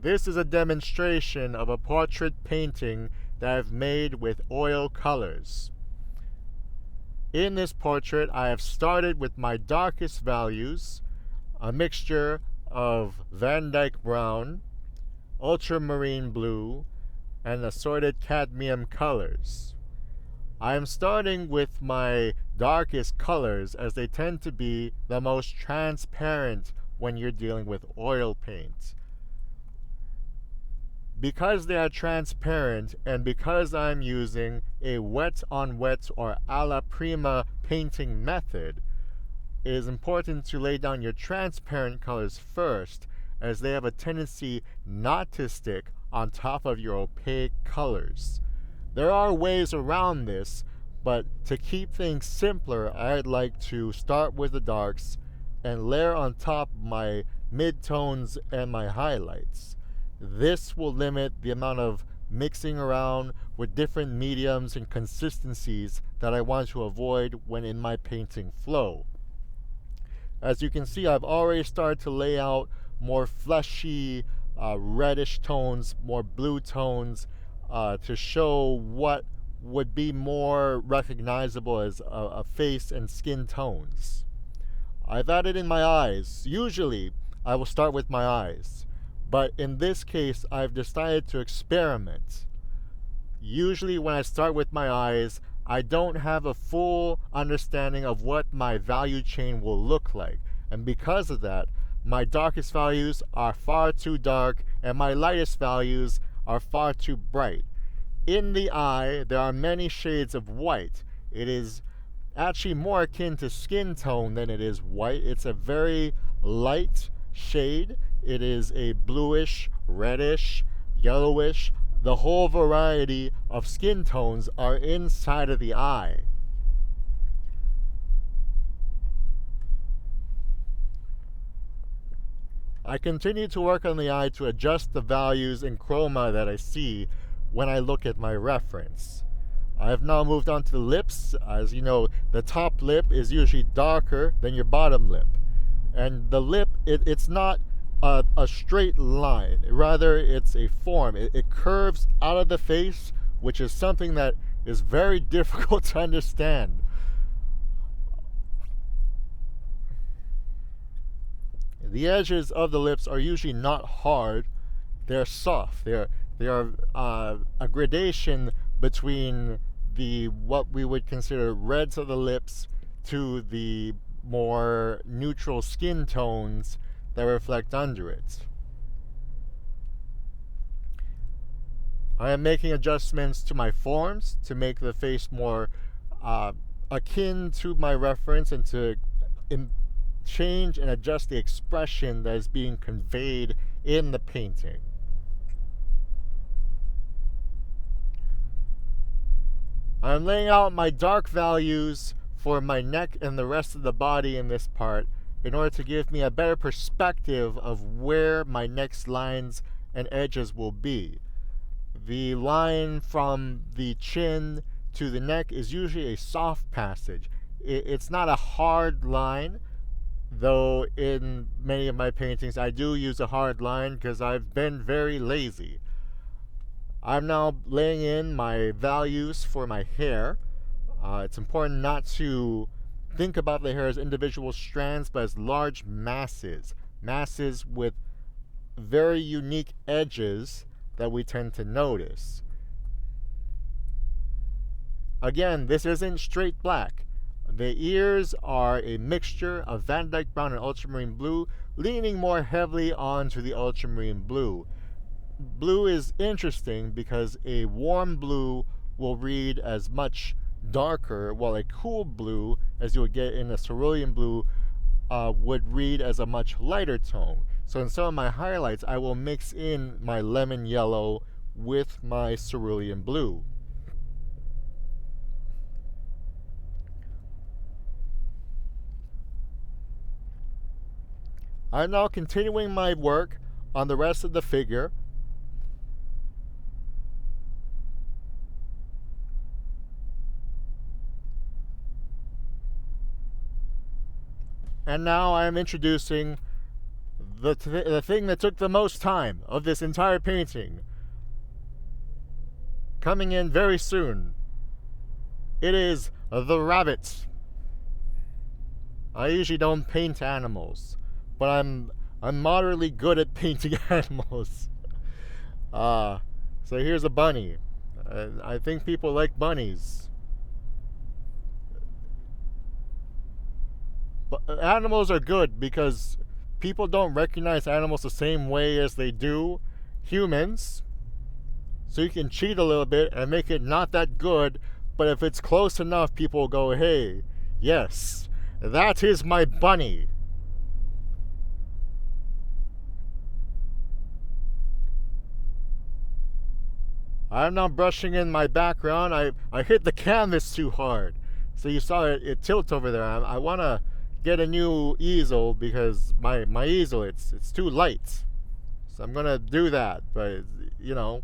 This is a demonstration of a portrait painting that I've made with oil colors. In this portrait, I have started with my darkest values, a mixture of Van Dyke brown, ultramarine blue, and assorted cadmium colors. I am starting with my darkest colors as they tend to be the most transparent when you're dealing with oil paint. Because they are transparent and because I'm using a wet on wet or alla prima painting method, it is important to lay down your transparent colors first, as they have a tendency not to stick on top of your opaque colors. There are ways around this, but to keep things simpler, I'd like to start with the darks and layer on top my midtones and my highlights. This will limit the amount of mixing around with different mediums and consistencies that I want to avoid when in my painting flow. As you can see, I've already started to lay out more fleshy, reddish tones, more blue tones, to show what would be more recognizable as a face and skin tones. I've added in my eyes. Usually, I will start with my eyes. But in this case, I've decided to experiment. Usually when I start with my eyes, I don't have a full understanding of what my value chain will look like. And because of that, my darkest values are far too dark and my lightest values are far too bright. In the eye, there are many shades of white. It is actually more akin to skin tone than it is white. It's a very light shade. It is a bluish, reddish, yellowish. The whole variety of skin tones are inside of the eye. I continue to work on the eye to adjust the values in chroma that I see when I look at my reference. I have now moved on to the lips. As you know, the top lip is usually darker than your bottom lip. And the lip, it's not a straight line. Rather, it's a form. It curves out of the face, which is something that is very difficult to understand. The edges of the lips are usually not hard. They're soft. They are a gradation between the what we would consider reds of the lips to the more neutral skin tones that reflect under it. I am making adjustments to my forms to make the face more akin to my reference and to change and adjust the expression that is being conveyed in the painting. I'm laying out my dark values for my neck and the rest of the body in this part in order to give me a better perspective of where my next lines and edges will be. The line from the chin to the neck is usually a soft passage. It's not a hard line, though in many of my paintings I do use a hard line because I've been very lazy. I'm now laying in my values for my hair. It's important not to think about the hair as individual strands, but as large masses. Masses with very unique edges that we tend to notice. Again, this isn't straight black. The ears are a mixture of Van Dyke brown and ultramarine blue, leaning more heavily onto the ultramarine blue. Blue is interesting because a warm blue will read as much darker, while a cool blue, as you would get in a cerulean blue, would read as a much lighter tone. So in some of my highlights, I will mix in my lemon yellow with my cerulean blue. I'm now continuing my work on the rest of the figure. And now I am introducing the thing that took the most time of this entire painting, coming in very soon. It is the rabbit. I usually don't paint animals, but I'm moderately good at painting animals. So here's a bunny. I think people like bunnies. But animals are good because people don't recognize animals the same way as they do humans. So you can cheat a little bit and make it not that good, but if it's close enough, people go, hey, yes, that is my bunny. I'm not brushing in my background. I hit the canvas too hard. So you saw it tilt over there. I want to get a new easel because my easel, it's too light. So I'm going to do that. But, you know,